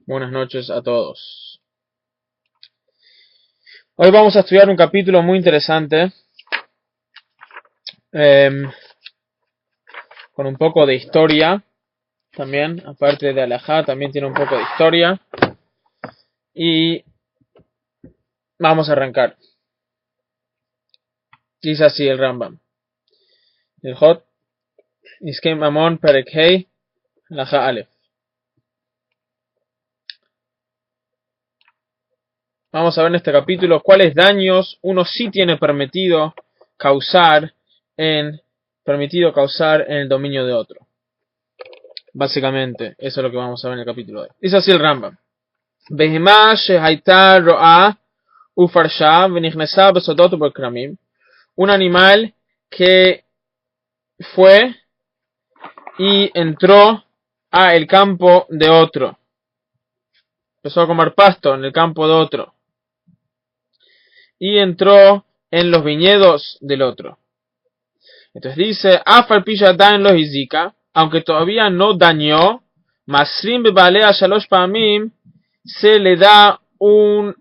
Buenas noches a todos. Hoy vamos a estudiar un capítulo muy interesante, con un poco de historia también, aparte de alajá, también tiene un poco de historia. Y vamos a arrancar. Dice así el Rambam. El Hot Iskem Amon Perek Hei Alajá Aleph. Vamos a ver en este capítulo cuáles daños uno sí tiene permitido causar en el dominio de otro. Básicamente, eso es lo que vamos a ver en el capítulo de hoy. Dice así el Rambam. Behemá shehaita ro'a ufarsha v'nichnesa besodot u'bekramim. Un animal que fue y entró a el campo de otro. Empezó a comer pasto en el campo de otro. Y entró en los viñedos del otro. Entonces dice, Afal Pisha Dan lo hizika, aunque todavía no dañó, Masrim bebalea shalosh pamim, se le da un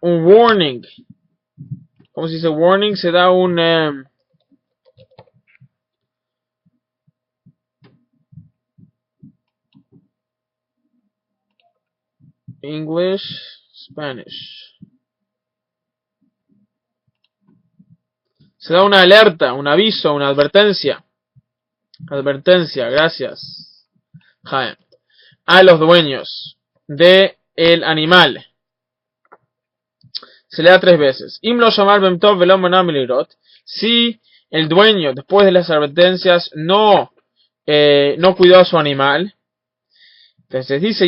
warning. ¿Cómo se dice warning? Se da un English, Spanish. Se da una alerta, un aviso, una advertencia. Advertencia, gracias, Jaime. A los dueños del animal. Se le da 3 veces. Si el dueño, después de las advertencias, no cuidó a su animal, entonces dice,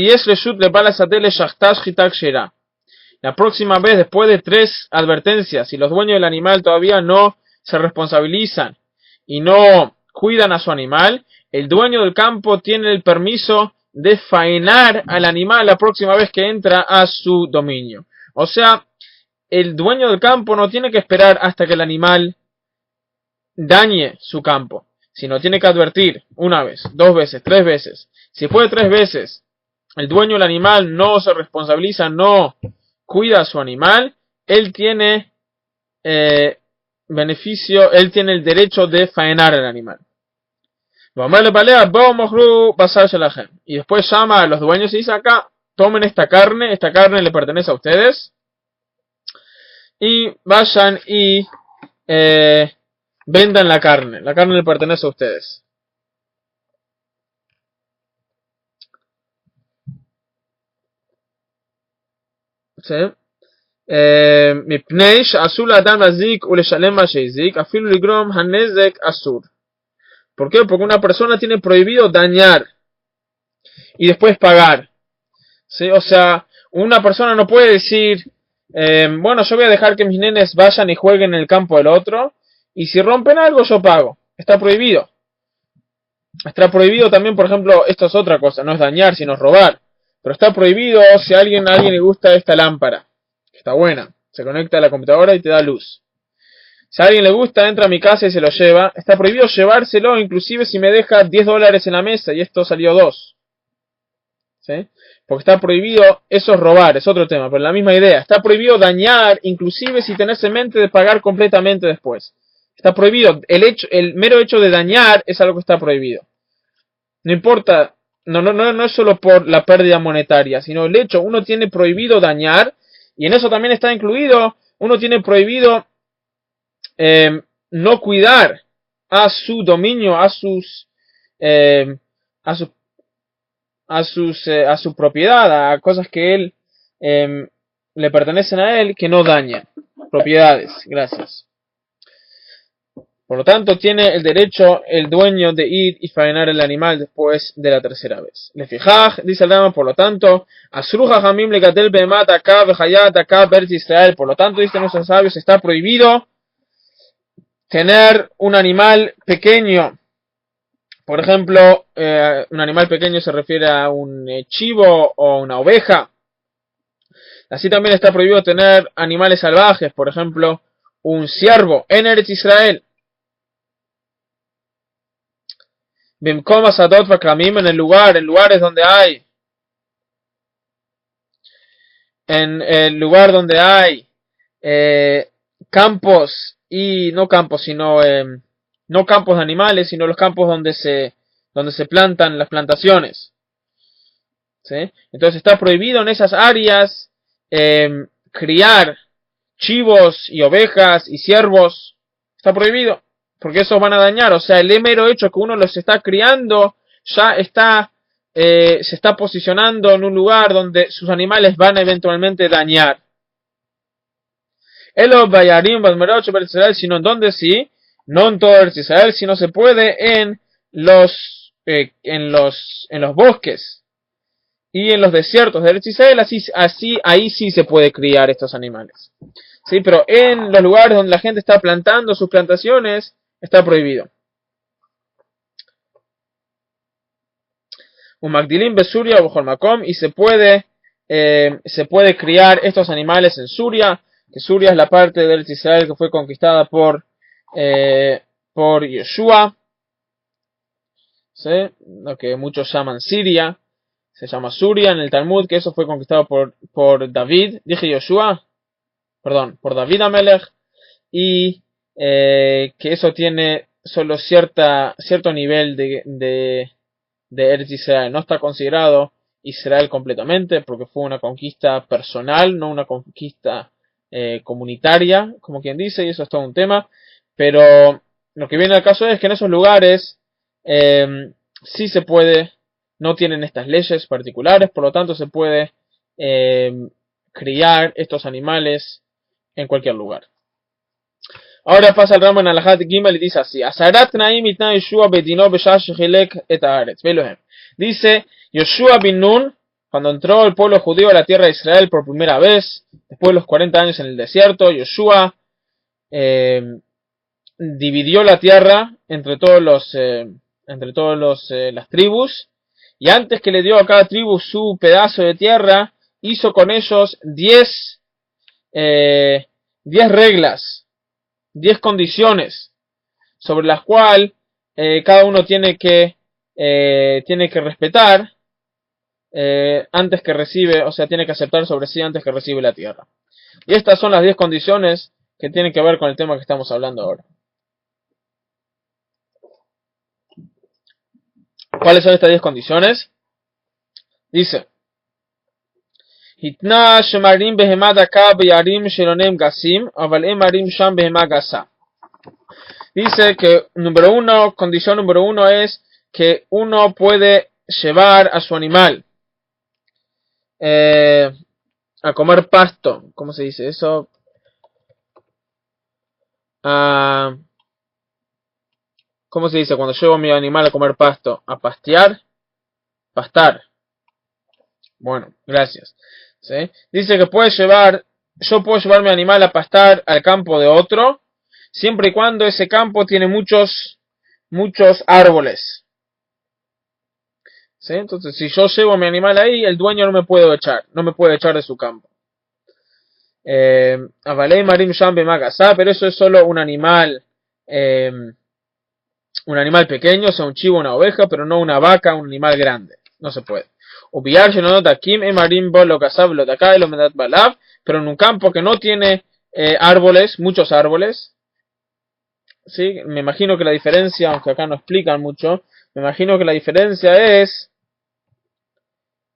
la próxima vez, después de 3 advertencias, si los dueños del animal todavía no se responsabilizan y no cuidan a su animal, el dueño del campo tiene el permiso de faenar al animal la próxima vez que entra a su dominio. O sea, el dueño del campo no tiene que esperar hasta que el animal dañe su campo, sino tiene que advertir 1 vez, 2 veces, 3 veces. Si después de 3 veces el dueño del animal no se responsabiliza, no cuida a su animal, él tiene él tiene el derecho de faenar al animal. Y después llama a los dueños y dice acá, tomen esta carne le pertenece a ustedes, y vayan y vendan la carne le pertenece a ustedes. ¿Sí? ¿Por qué? Porque una persona tiene prohibido dañar y después pagar. ¿Sí? O sea, una persona no puede decir, bueno, yo voy a dejar que mis nenes vayan y jueguen en el campo del otro, y si rompen algo yo pago. Está prohibido. Está prohibido también, por ejemplo, esto es otra cosa, no es dañar, sino robar. Pero está prohibido si a alguien le gusta esta lámpara. Está buena. Se conecta a la computadora y te da luz. Si a alguien le gusta, entra a mi casa y se lo lleva. Está prohibido llevárselo, inclusive si me deja $10 en la mesa y esto salió 2. ¿Sí? Porque está prohibido, eso es robar, es otro tema, pero la misma idea. Está prohibido dañar, inclusive si tenés en mente de pagar completamente después. Está prohibido. El mero hecho de dañar es algo que está prohibido. No importa, no es solo por la pérdida monetaria, sino el hecho, uno tiene prohibido dañar, y en eso también está incluido, uno tiene prohibido no cuidar a su dominio, a su propiedad, a cosas que él le pertenecen a él, que no dañan. Propiedades, gracias. Por lo tanto, tiene el derecho el dueño de ir y faenar el animal después de la 3ª vez. Le fijaj, dice el Rambam, por lo tanto, Asruja Jamim le gatel bemat acá, vejayat acá, Beretz Israel. Por lo tanto, dicen nuestros sabios, está prohibido tener un animal pequeño. Por ejemplo, un animal pequeño se refiere a un chivo o una oveja. Así también está prohibido tener animales salvajes, por ejemplo, un ciervo en Eretz Israel. En lugares donde hay en el lugar donde hay campos y no campos, sino no campos de animales, sino los campos donde se plantan las plantaciones. ¿Sí? Entonces está prohibido en esas áreas criar chivos y ovejas y ciervos. Está prohibido, porque esos van a dañar. O sea, el mero hecho que uno los está criando ya está se está posicionando en un lugar donde sus animales van a eventualmente dañar. Elo Bayarim Badmerot Israel, sino en donde sí, no en todo Israel, sino se puede en los bosques y en los desiertos de Israel, ahí sí se puede criar estos animales. Sí, pero en los lugares donde la gente está plantando sus plantaciones está prohibido. Un Magdilim Besuria o Makom, y se puede criar estos animales en Suria, que Suria es la parte de Israel que fue conquistada por Yeshua, ¿sí? Lo que muchos llaman Siria, se llama Suria en el Talmud, que eso fue conquistado por David, dije Yeshua, perdón, por David Amelech, y que eso tiene solo cierto nivel de Eretz Israel. No está considerado Israel completamente porque fue una conquista personal, no una conquista comunitaria, como quien dice, y eso es todo un tema. Pero lo que viene al caso es que en esos lugares sí se puede, no tienen estas leyes particulares, por lo tanto se puede criar estos animales en cualquier lugar. Ahora pasa el Rambam en Alajat Gimel y dice así: Asarat Naim itna Yeshua bedino beshash shechilek et haaretz. Dice Yoshua bin Nun, cuando entró el pueblo judío a la tierra de Israel por primera vez, después de los 40 años en el desierto, Yoshua dividió la tierra entre todas las tribus, y antes que le dio a cada tribu su pedazo de tierra, hizo con ellos 10 reglas, 10 condiciones sobre las cuales cada uno tiene que respetar antes que recibe, o sea, tiene que aceptar sobre sí antes que recibe la tierra. Y estas son las 10 condiciones que tienen que ver con el tema que estamos hablando ahora. ¿Cuáles son estas 10 condiciones? Dice: Hitna shemarim behemad akab yarim shelonem gasim, aval emarim sham behemad gasa. Dice que condición número uno es que uno puede llevar a su animal a comer pasto. ¿Cómo se dice eso? ¿Cómo se dice cuando llevo a mi animal a comer pasto? ¿A pastear? Pastar. Bueno, gracias. ¿Sí? Dice que yo puedo llevar mi animal a pastar al campo de otro, siempre y cuando ese campo tiene muchos árboles. ¿Sí? Entonces, si yo llevo a mi animal ahí, el dueño no me puede echar de su campo. Avalei Marim Shambe Magasa, pero eso es solo un animal pequeño, o sea, un chivo, una oveja, pero no una vaca, un animal grande. No se puede. Pero en un campo que no tiene muchos árboles, ¿sí? Me imagino que la diferencia, aunque acá no explican mucho, me imagino que la diferencia es,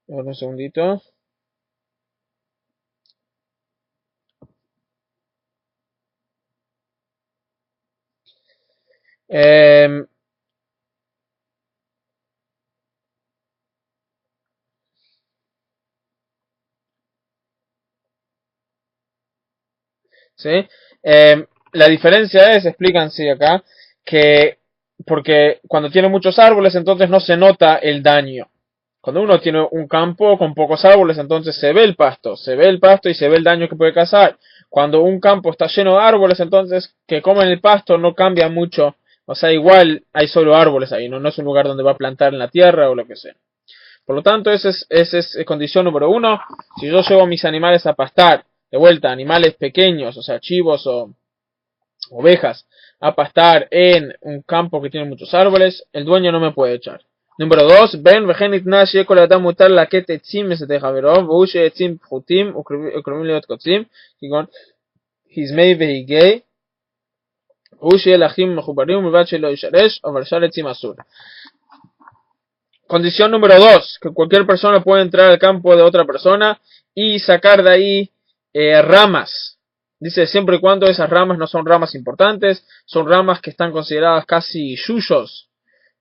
un segundito, ¿sí? La diferencia es, explican sí acá, que porque cuando tiene muchos árboles entonces no se nota el daño. Cuando uno tiene un campo con pocos árboles, entonces se ve el pasto y se ve el daño que puede causar. Cuando un campo está lleno de árboles, entonces que comen el pasto no cambia mucho. O sea, igual hay solo árboles ahí, no es un lugar donde va a plantar en la tierra o lo que sea. Por lo tanto, esa es condición número uno. Si yo llevo a mis animales a pastar, de vuelta, animales pequeños, o sea, chivos o ovejas, a pastar en un campo que tiene muchos árboles, el dueño no me puede echar. número 2, Ben וכן ניתנה שיהיה כל אדם מותר להכת עצים משדה חברו, והוא שעצים פחותים וקרובים להיות קוצים, כגון הזמי והיגי, הוא שיהיה לאחים מחוברים ובלבד שלא ישרש, אבל שאר עצים אסור. Condición número 2, que cualquier persona puede entrar al campo de otra persona y sacar de ahí ramas. Dice, siempre y cuando esas ramas no son ramas importantes, son ramas que están consideradas casi yuyos.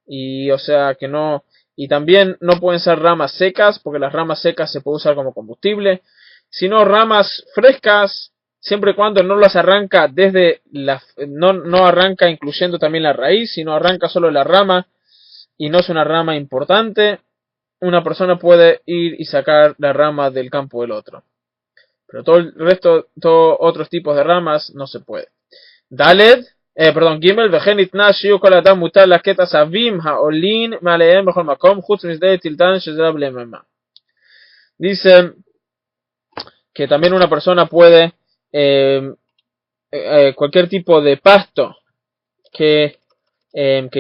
Y o sea que no, y también no pueden ser ramas secas, porque las ramas secas se puede usar como combustible, sino ramas frescas, siempre y cuando no las arranca desde la, no arranca incluyendo también la raíz, sino arranca solo la rama, y no es una rama importante, una persona puede ir y sacar la rama del campo del otro. Pero todo el resto, todos otros tipos de ramas no se puede. Daled, גימל, וכן ניתנה שיהיו כל אדם מותר להכת עשבים העולין מעליהם בכל מקום, חוץ משדה טילטן שזה לא בלממה. Dice que también una persona puede cualquier tipo de pasto que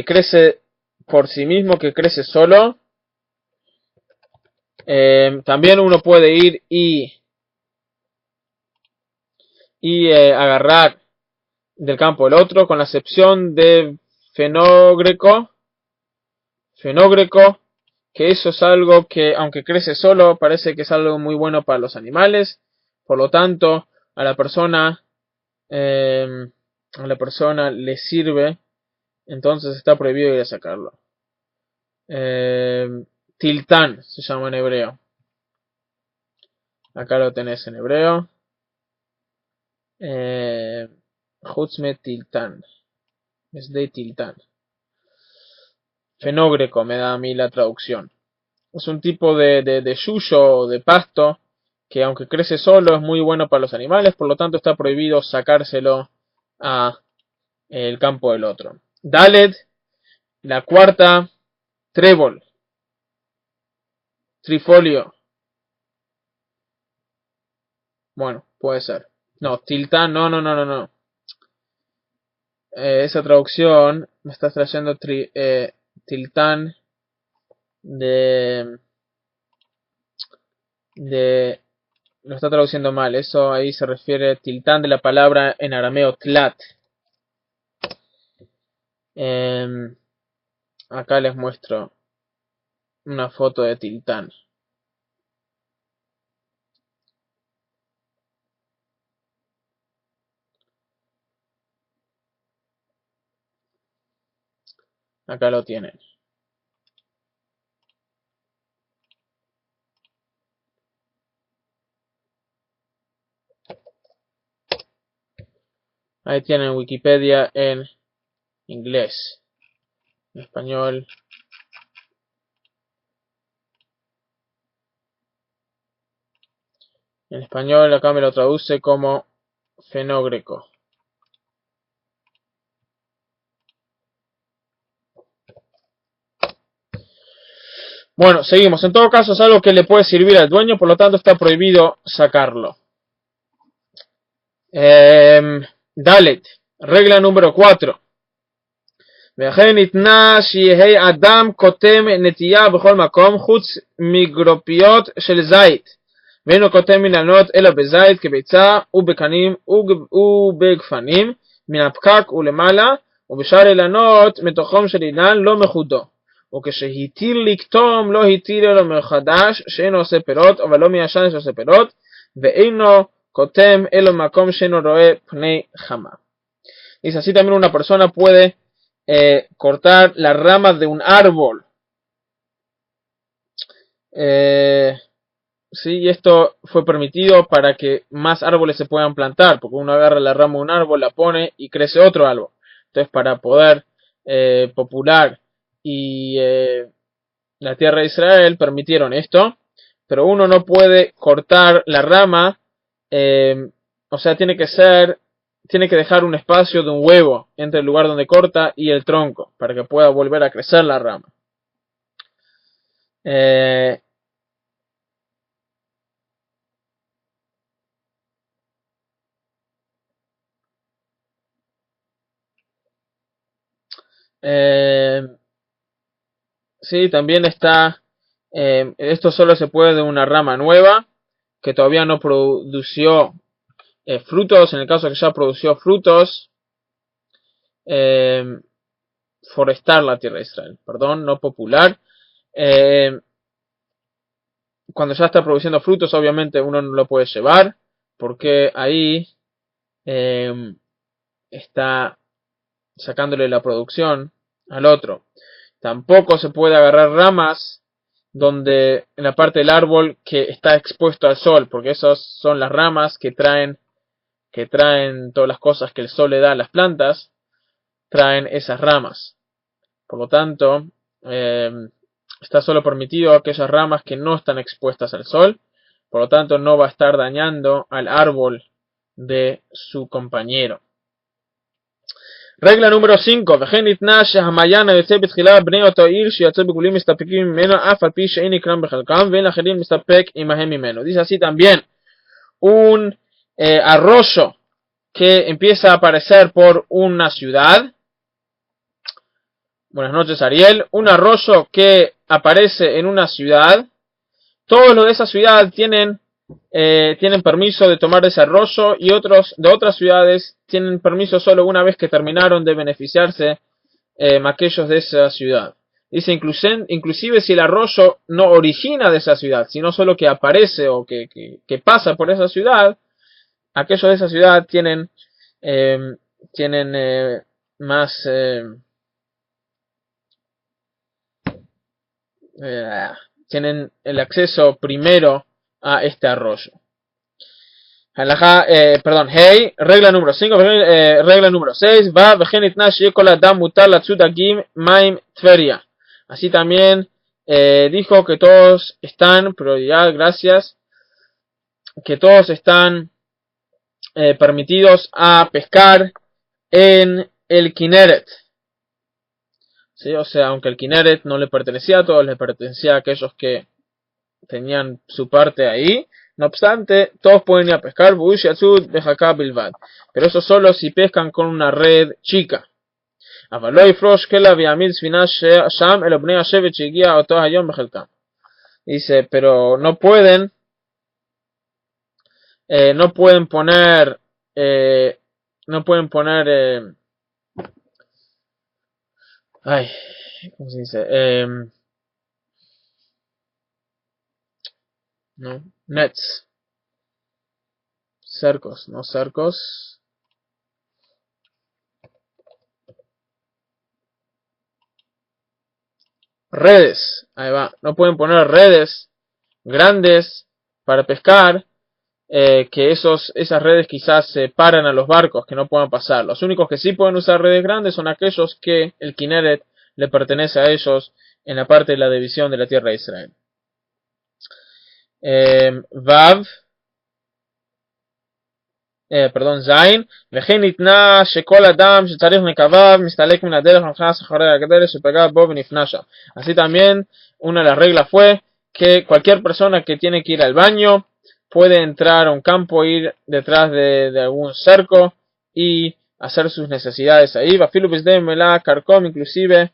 crece por sí mismo, que crece solo, también uno puede ir y agarrar del campo del otro, con la excepción de fenógreco, que eso es algo que, aunque crece solo, parece que es algo muy bueno para los animales, por lo tanto, a la persona le sirve, entonces está prohibido ir a sacarlo. Tiltán se llama en hebreo. Acá lo tenés en hebreo. Hutzme Tiltán. Es de Tiltán. Fenógreco me da a mí la traducción. Es un tipo de yuyo o de pasto que aunque crece solo es muy bueno para los animales, por lo tanto está prohibido sacárselo a el campo del otro. Daled, la cuarta, trébol, trifolio. Bueno, puede ser. No, tiltán, no. Esa traducción me está trayendo tiltán lo está traduciendo mal. Eso ahí se refiere tiltán de la palabra en arameo tlat. Acá les muestro una foto de tiltán. Acá lo tienen. Ahí tienen Wikipedia en inglés. En español. En español acá me lo traduce como fenógreco. Bueno, seguimos. En todo caso es algo que le puede servir al dueño, por lo tanto está prohibido sacarlo. Dalet, regla número 4. וכן ניתנה שיהי אדם קוטם נטייה בכל מקום חוץ מגרופיות של זית, ואינו קוטם מנהלות אלא בזית כביצה ובקנים ובגפנים מן הפקק ולמעלה, ובשאר אילנות מתוכם של אילן לא מחודו, וכשהתיר לקטום לא התיר אלא מחדש שאינו עושה פירות, אבל לא מישן שעושה פירות, ואינו קוטם אלא מקום שאינו רואה פני חמה. Dice, así también una persona puede cortar las ramas de un árbol. Sí, y esto fue permitido para que más árboles se puedan plantar, porque uno agarra la rama de un árbol, la pone y crece otro árbol. Entonces, para poder popular y la tierra de Israel permitieron esto, pero uno no puede cortar la rama, o sea, tiene que dejar un espacio de un huevo entre el lugar donde corta y el tronco, para que pueda volver a crecer la rama. Sí, también está, esto solo se puede de una rama nueva que todavía no produció frutos. En el caso que ya produció frutos, eh, forestar la tierra de Israel, perdón, no popular. Eh, Cuando ya está produciendo frutos, obviamente uno no lo puede llevar, porque ahí eh, está sacándole la producción al otro. Tampoco se puede agarrar ramas donde en la parte del árbol que está expuesto al sol, porque esas son las ramas que traen todas las cosas que el sol le da a las plantas, traen esas ramas. Por lo tanto, eh, está solo permitido aquellas ramas que no están expuestas al sol, por lo tanto no va a estar dañando al árbol de su compañero. Regla número 5. Dice así también, un arroyo que empieza a aparecer por una ciudad. Buenas noches, Ariel. Un arroyo que aparece en una ciudad. Todos los de esa ciudad tienen permiso de tomar ese arroyo, y otros de otras ciudades tienen permiso solo una vez que terminaron de beneficiarse aquellos de esa ciudad. Dice, inclusive si el arroyo no origina de esa ciudad, sino solo que aparece o que pasa por esa ciudad, aquellos de esa ciudad tienen más tienen el acceso primero a este arroyo. Hey, regla número 5, regla número 6, va así también dijo que todos están, prioridad, gracias, que todos están permitidos a pescar en el Kineret. ¿Sí? O sea, aunque el Kineret no le pertenecía a todos, le pertenecía a aquellos que tenían su parte ahí. No obstante, todos pueden ir a pescar, pero eso solo si pescan con una red chica. Dice, pero no pueden poner ¿cómo se dice? No, nets, cercos, redes, ahí va, no pueden poner redes grandes para pescar, que esas redes quizás paran a los barcos que no puedan pasar. Los únicos que sí pueden usar redes grandes son aquellos que el Kineret le pertenece a ellos en la parte de la división de la tierra de Israel. Vav, Zain, וכן ניתנה שכל אדם שצריך נקביו מסתלק מן הדרך ונכנס אחרי הגדר שפגע בו ונפנה שם. Así también una de las reglas fue que cualquier persona que tiene que ir al baño puede entrar a un campo, ir detrás de algún cerco y hacer sus necesidades ahí. Vafilu bisdem melá karkom, inclusive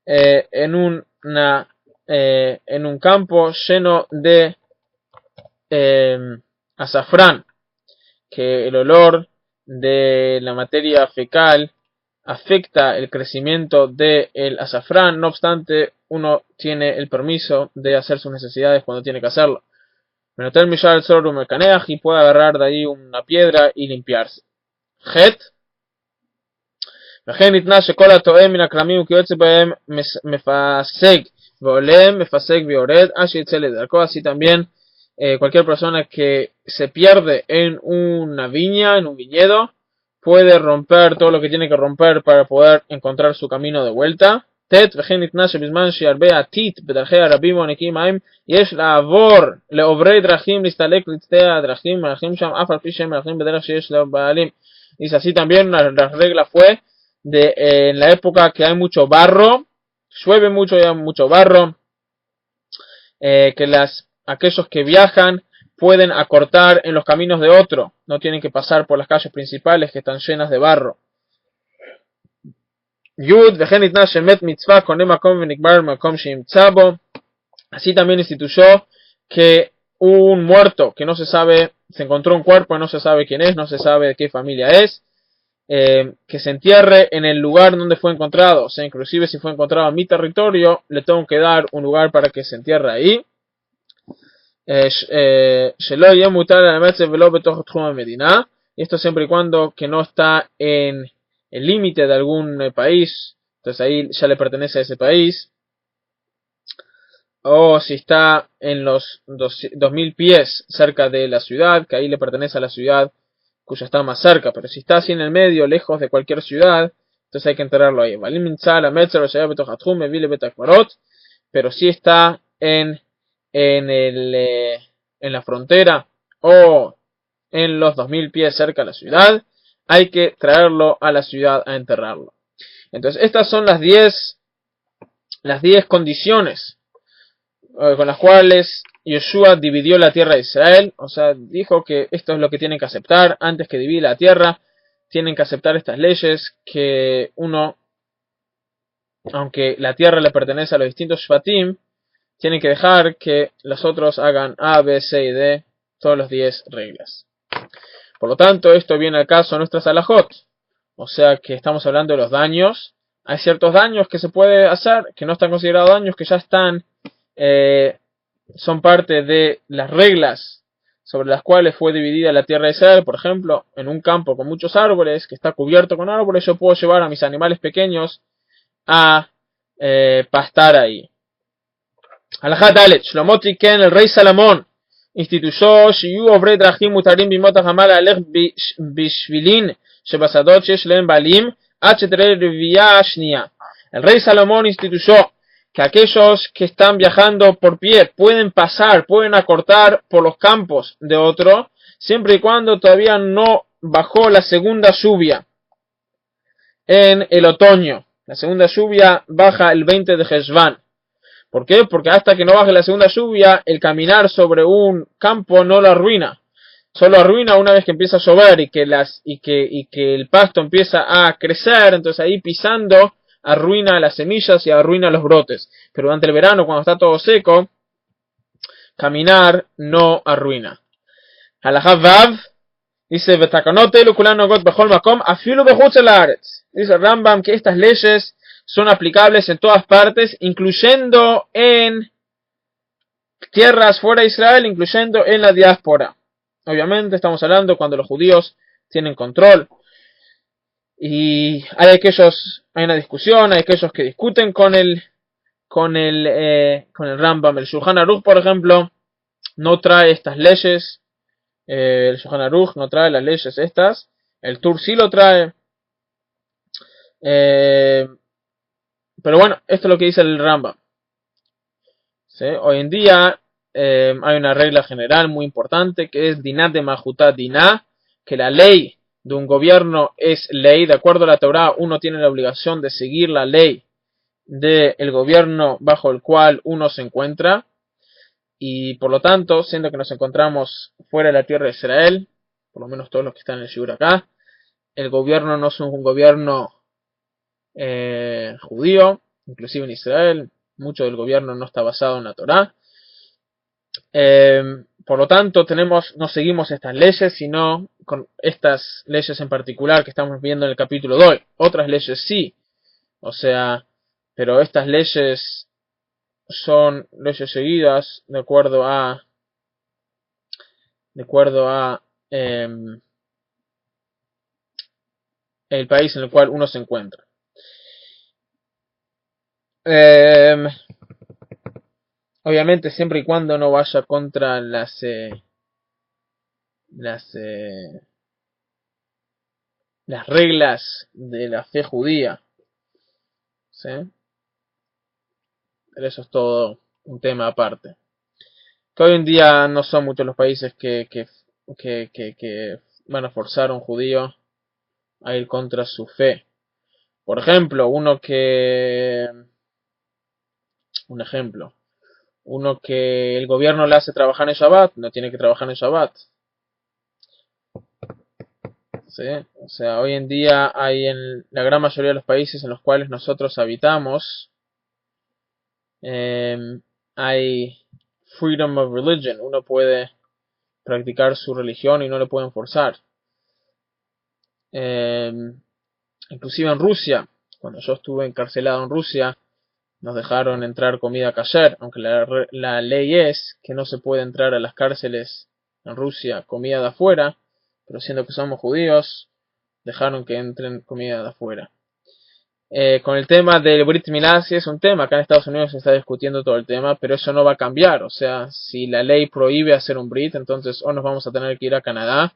en un campo lleno de azafrán, que el olor de la materia fecal afecta el crecimiento del azafrán. No obstante, uno tiene el permiso de hacer sus necesidades cuando tiene que hacerlo. Y puede agarrar de ahí una piedra y limpiarse. Het. Así también cualquier persona que se pierde en una viña, en un viñedo, puede romper todo lo que tiene que romper para poder encontrar su camino de vuelta. Tet, וכן ניתנה שבזמן שירבה עתית בדרכי הרבים והנקיים מים, יש לעבור לעוברי דרכים להסתלק לצדי הדרכים מלכים שם, אף על פי שהם מלכים בדרך שיש לבעלים. Dice, así también la regla fue de en la época que hay mucho barro, llueve mucho y hay mucho barro, que aquellos que viajan pueden acortar en los caminos de otro, no tienen que pasar por las calles principales que están llenas de barro. Yud, vejenitna shemet mitzvah kone makom venikbar makom shimtza bo. Así también instituyó que un muerto que no se sabe, se encontró un cuerpo y no se sabe quién es, no se sabe de qué familia es, que se entierre en el lugar donde fue encontrado. O sea, inclusive si fue encontrado en mi territorio, le tengo que dar un lugar para que se entierre ahí. Y esto siempre y cuando que no está en el límite de algún país, entonces ahí ya le pertenece a ese país. O si está en los 2000 pies cerca de la ciudad, que ahí le pertenece a la ciudad cuya está más cerca. Pero si está así en el medio, lejos de cualquier ciudad, entonces hay que enterrarlo ahí. Pero si está en la frontera o en los 2000 pies cerca de la ciudad, hay que traerlo a la ciudad a enterrarlo. Entonces estas son las 10 condiciones con las cuales Yoshua dividió la tierra de Israel. O sea, dijo que esto es lo que tienen que aceptar antes que divide la tierra. Tienen que aceptar estas leyes, que uno, aunque la tierra le pertenece a los distintos Shvatim, tienen que dejar que los otros hagan A, B, C y D, todos los 10 reglas. Por lo tanto, esto viene al caso de nuestras alajot. O sea que estamos hablando de los daños. Hay ciertos daños que se puede hacer, que no están considerados daños, que ya están, son parte de las reglas sobre las cuales fue dividida la tierra de Israel. Por ejemplo, en un campo con muchos árboles, que está cubierto con árboles, yo puedo llevar a mis animales pequeños a pastar ahí. Alajat Dalet, Shlomo Tiken, el rey Salomón instituyó Shiyu Ovrei Drachim Mutarim Bimot Hamal Alech Bishvilin Shebasadot Shesh Lehem Balim Ad Shetere Reviyah Shnia. El rey Salomón instituyó que aquellos que están viajando por pie pueden pasar, pueden acortar por los campos de otro, siempre y cuando todavía no bajó la segunda lluvia en el otoño. La segunda lluvia baja el 20 de Heshvan. ¿Por qué? Porque hasta que no baje la segunda lluvia, el caminar sobre un campo no lo arruina. Solo arruina una vez que empieza a llover y que el pasto empieza a crecer. Entonces ahí pisando arruina las semillas y arruina los brotes. Pero durante el verano, cuando está todo seco, caminar no arruina. Halajá Vav dice: dice Rambam que estas leyes son aplicables en todas partes, incluyendo en tierras fuera de Israel, incluyendo en la diáspora. Obviamente estamos hablando cuando los judíos tienen control. Y hay una discusión, hay aquellos que discuten con el Rambam. El Shulchan Aruch, por ejemplo, no trae estas leyes. El Shulchan Aruch no trae las leyes estas. El Tur sí lo trae. Pero bueno, esto es lo que dice el Rambam. ¿Sí? Hoy en día hay una regla general muy importante que es Dinah de Mahutá Dinah, que la ley de un gobierno es ley. De acuerdo a la Torá, uno tiene la obligación de seguir la ley del gobierno bajo el cual uno se encuentra. Y por lo tanto, siendo que nos encontramos fuera de la tierra de Israel, por lo menos todos los que están en el Shur acá, el gobierno no es un gobierno judío, inclusive en Israel, mucho del gobierno no está basado en la Torá. Por lo tanto, no seguimos estas leyes, sino con estas leyes en particular que estamos viendo en el capítulo de hoy. Otras leyes sí, o sea, pero estas leyes son leyes seguidas de acuerdo a el país en el cual uno se encuentra. Obviamente siempre y cuando no vaya contra las reglas de la fe judía, ¿sí? Pero eso es todo un tema aparte. Que hoy en día no son muchos los países que van a forzar a un judío a ir contra su fe. Por ejemplo, uno que el gobierno le hace trabajar en Shabbat, no tiene que trabajar en Shabbat. ¿sí? O sea, hoy en día hay en la gran mayoría de los países en los cuales nosotros habitamos, hay freedom of religion. Uno puede practicar su religión y no le pueden forzar. Inclusive en Rusia, cuando yo estuve encarcelado en Rusia, nos dejaron entrar comida kasher, aunque la ley es que no se puede entrar a las cárceles en Rusia comida de afuera, pero siendo que somos judíos, dejaron que entren comida de afuera. Con el tema del Brit Milá, sí es un tema, acá en Estados Unidos se está discutiendo todo el tema, pero eso no va a cambiar, o sea, si la ley prohíbe hacer un Brit, entonces o nos vamos a tener que ir a Canadá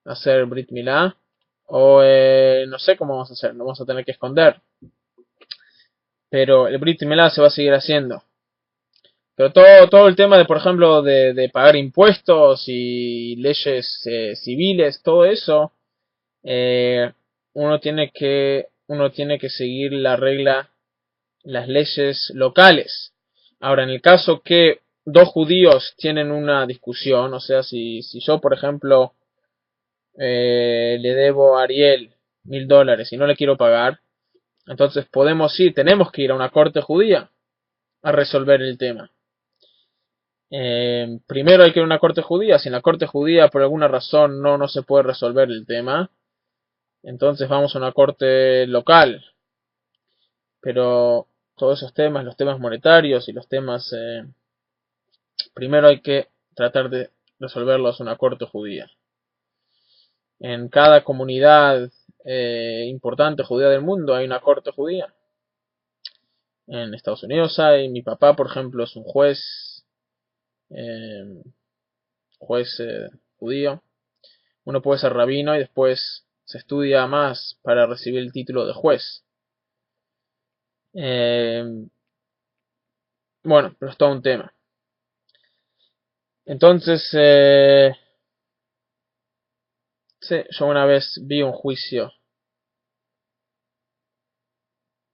a hacer Brit Milá, o no sé cómo vamos a hacer, nos vamos a tener que esconder. Pero el Brit Milá se va a seguir haciendo. Pero todo el tema de, por ejemplo, de pagar impuestos y leyes civiles, todo eso, uno tiene que seguir la regla, las leyes locales. Ahora, en el caso que dos judíos tienen una discusión, o sea, si yo, por ejemplo, le debo a Ariel $1000 y no le quiero pagar, entonces tenemos que ir a una corte judía a resolver el tema. Primero hay que ir a una corte judía. Si en la corte judía por alguna razón no se puede resolver el tema, entonces vamos a una corte local. Pero todos esos temas, los temas monetarios y los temas, primero hay que tratar de resolverlos en una corte judía. En cada comunidad importante judía del mundo hay una corte judía. En Estados Unidos hay, mi papá por ejemplo es un juez judío. Uno puede ser rabino y después se estudia más para recibir el título de juez. Bueno, pero es todo un tema. Entonces, sí, yo una vez vi un juicio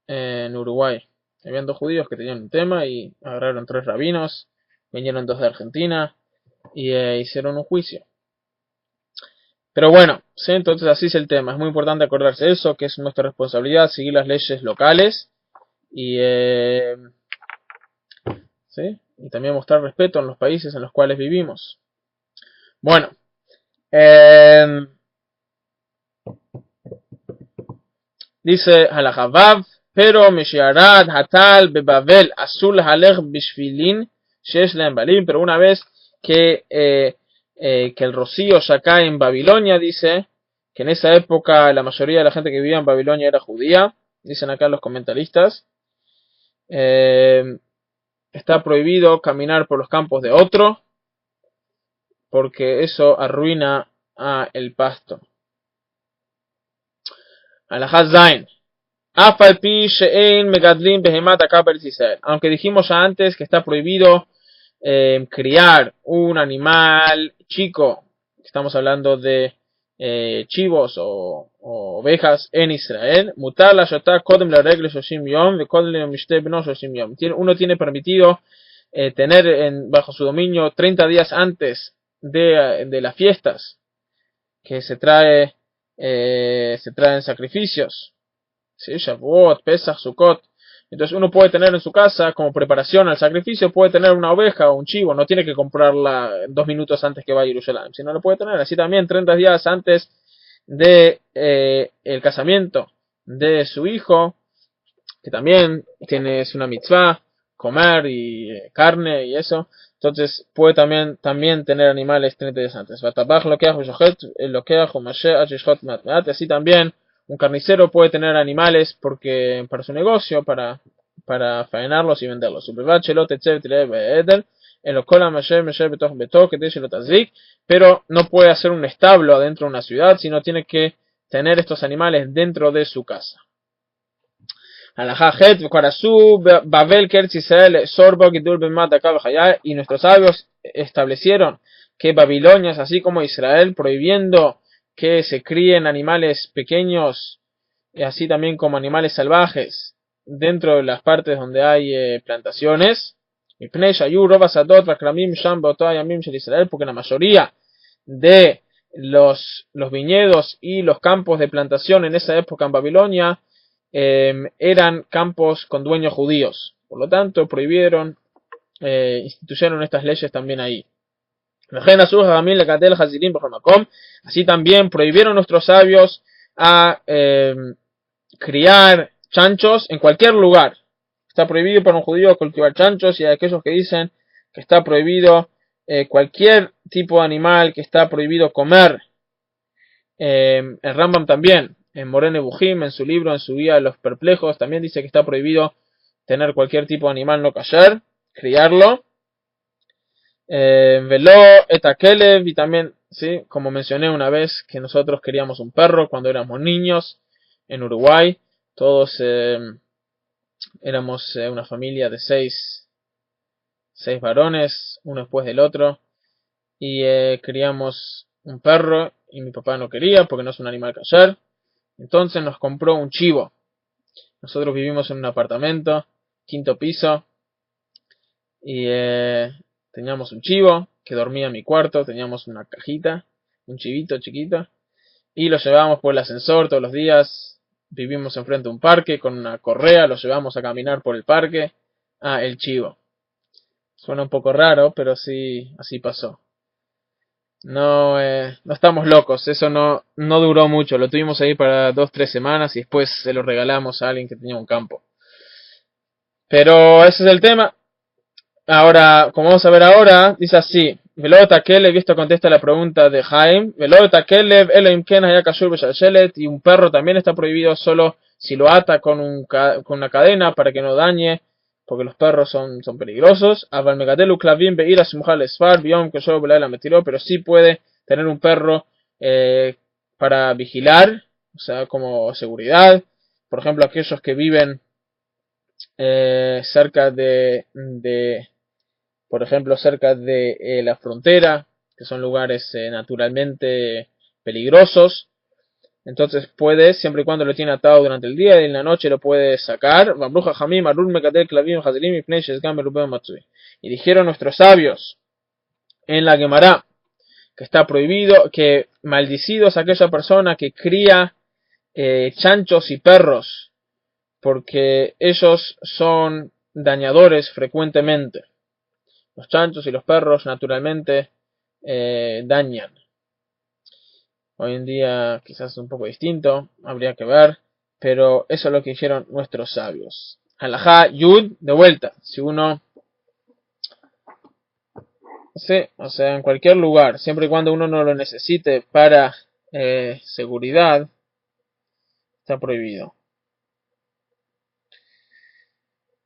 en Uruguay. Habían dos judíos que tenían un tema y agarraron 3 rabinos, vinieron 2 de Argentina y hicieron un juicio. Pero bueno, ¿sí? Entonces así es el tema. Es muy importante acordarse de eso, que es nuestra responsabilidad seguir las leyes locales y, ¿sí? Y también mostrar respeto en los países en los cuales vivimos. Bueno, dice Halakha Vav, pero Meshiarad Hatal Bebavel Azul Halech Bishvilin Shesh Lehem Balim, pero una vez que el rocío ya cae en Babilonia, dice que en esa época la mayoría de la gente que vivía en Babilonia era judía, dicen acá los comentaristas. Está prohibido caminar por los campos de otro, porque eso arruina el pasto. Halakha Zain. Aunque dijimos ya antes que está prohibido criar un animal chico, estamos hablando de chivos o ovejas en Israel, uno tiene permitido tener bajo su dominio 30 días antes de las fiestas que se traen sacrificios. ¿Sí? Shavuot, Pesach, Sukkot. Entonces uno puede tener en su casa, como preparación al sacrificio, puede tener una oveja o un chivo, no tiene que comprarla 2 minutos antes que vaya a Jerusalén, sino lo puede tener. Así también 30 días antes de el casamiento de su hijo, que también es una mitzvah, comer y carne y eso. Entonces puede también tener animales 30 días antes. Así también un carnicero puede tener animales para su negocio, para faenarlos y venderlos. Pero no puede hacer un establo adentro de una ciudad, sino tiene que tener estos animales dentro de su casa. Y nuestros sabios establecieron que Babilonia es así como Israel, prohibiendo que se críen animales pequeños, y así también como animales salvajes dentro de las partes donde hay plantaciones, porque la mayoría de los viñedos y los campos de plantación en esa época en Babilonia eran campos con dueños judíos. Por lo tanto, instituyeron estas leyes también ahí. Así también prohibieron nuestros sabios a criar chanchos en cualquier lugar. Está prohibido para un judío cultivar chanchos, y hay aquellos que dicen que está prohibido cualquier tipo de animal, que está prohibido comer. El Rambam también, en Moreh Nevuchim, en su libro, en su guía de los perplejos, también dice que está prohibido tener cualquier tipo de animal no kasher, criarlo. Velo etakelev, y también, sí, como mencioné una vez, que nosotros queríamos un perro cuando éramos niños en Uruguay. Todos éramos una familia de seis varones, uno después del otro, y queríamos un perro, y mi papá no quería porque no es un animal kasher. Entonces nos compró un chivo. Nosotros vivimos en un apartamento, 5º piso, y teníamos un chivo que dormía en mi cuarto. Teníamos una cajita, un chivito chiquito, y lo llevábamos por el ascensor todos los días. Vivimos enfrente de un parque con una correa, lo llevamos a caminar por el parque. El chivo. Suena un poco raro, pero sí, así pasó. No, no estamos locos, eso no duró mucho. Lo tuvimos ahí para 2-3 semanas y después se lo regalamos a alguien que tenía un campo. Pero ese es el tema. Ahora, como vamos a ver ahora, dice así: Velota Kelev, esto contesta la pregunta de Jaime. Velota Kelev, Elohim Ken Hayakashur Beshalshelet, y un perro también está prohibido solo si lo ata con una cadena para que no dañe, porque los perros son peligrosos. Aval Megadelu Klavim Beira Simchal Esfar, Biom Keshor Belaila Metiró, pero sí puede tener un perro para vigilar, o sea, como seguridad. Por ejemplo, aquellos que viven cerca por ejemplo, cerca de la frontera, que son lugares naturalmente peligrosos. Entonces puede, siempre y cuando lo tiene atado durante el día, y en la noche lo puede sacar. Y dijeron nuestros sabios en la Gemara que está prohibido, que maldicido es aquella persona que cría chanchos y perros, porque ellos son dañadores frecuentemente. Los chanchos y los perros naturalmente dañan. Hoy en día quizás es un poco distinto, habría que ver, pero eso es lo que hicieron nuestros sabios. Halajá Yud, de vuelta, si uno, sí, o sea, en cualquier lugar, siempre y cuando uno no lo necesite para seguridad, está prohibido.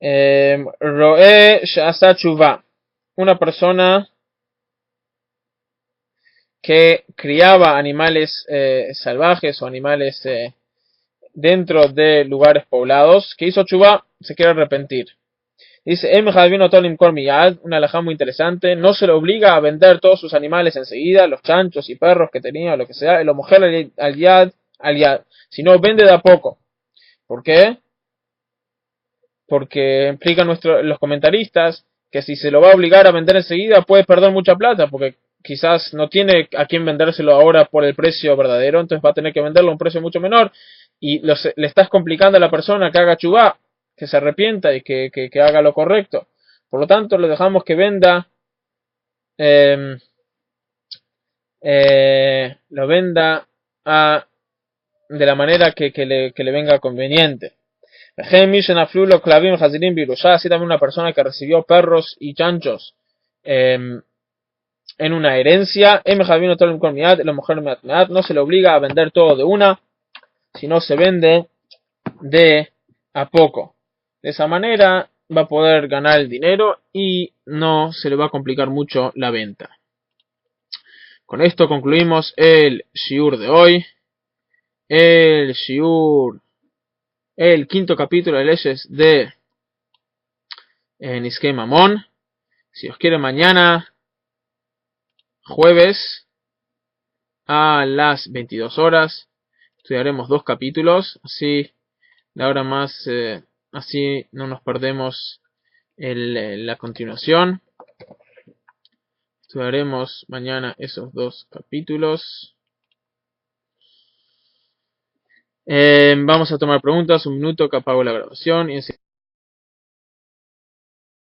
Roe Sha'asa Tshuva, una persona que criaba animales salvajes o animales dentro de lugares poblados, que hizo Tshuva, se quiere arrepentir. Dice, una alajá muy interesante: no se le obliga a vender todos sus animales enseguida, los chanchos y perros que tenía, lo que sea, el mujer al yad, sino vende de a poco. ¿Por qué? Porque implican los comentaristas que si se lo va a obligar a vender enseguida puede perder mucha plata, porque quizás no tiene a quién vendérselo ahora por el precio verdadero, entonces va a tener que venderlo a un precio mucho menor, y le estás complicando a la persona que haga chubá, que se arrepienta y que haga lo correcto. Por lo tanto, le dejamos que venda, lo venda de la manera que le venga conveniente. Así también una persona que recibió perros y chanchos en una herencia, no se le obliga a vender todo de una, sino se vende de a poco. De esa manera va a poder ganar el dinero y no se le va a complicar mucho la venta. Con esto concluimos el shiur de hoy. El 5º capítulo de leyes de Niskei Mamón. Si os quiere, mañana, jueves, a las 22 horas, estudiaremos 2 capítulos, así así no nos perdemos la continuación. Estudiaremos mañana esos 2 capítulos. Vamos a tomar preguntas, un minuto que apago la grabación y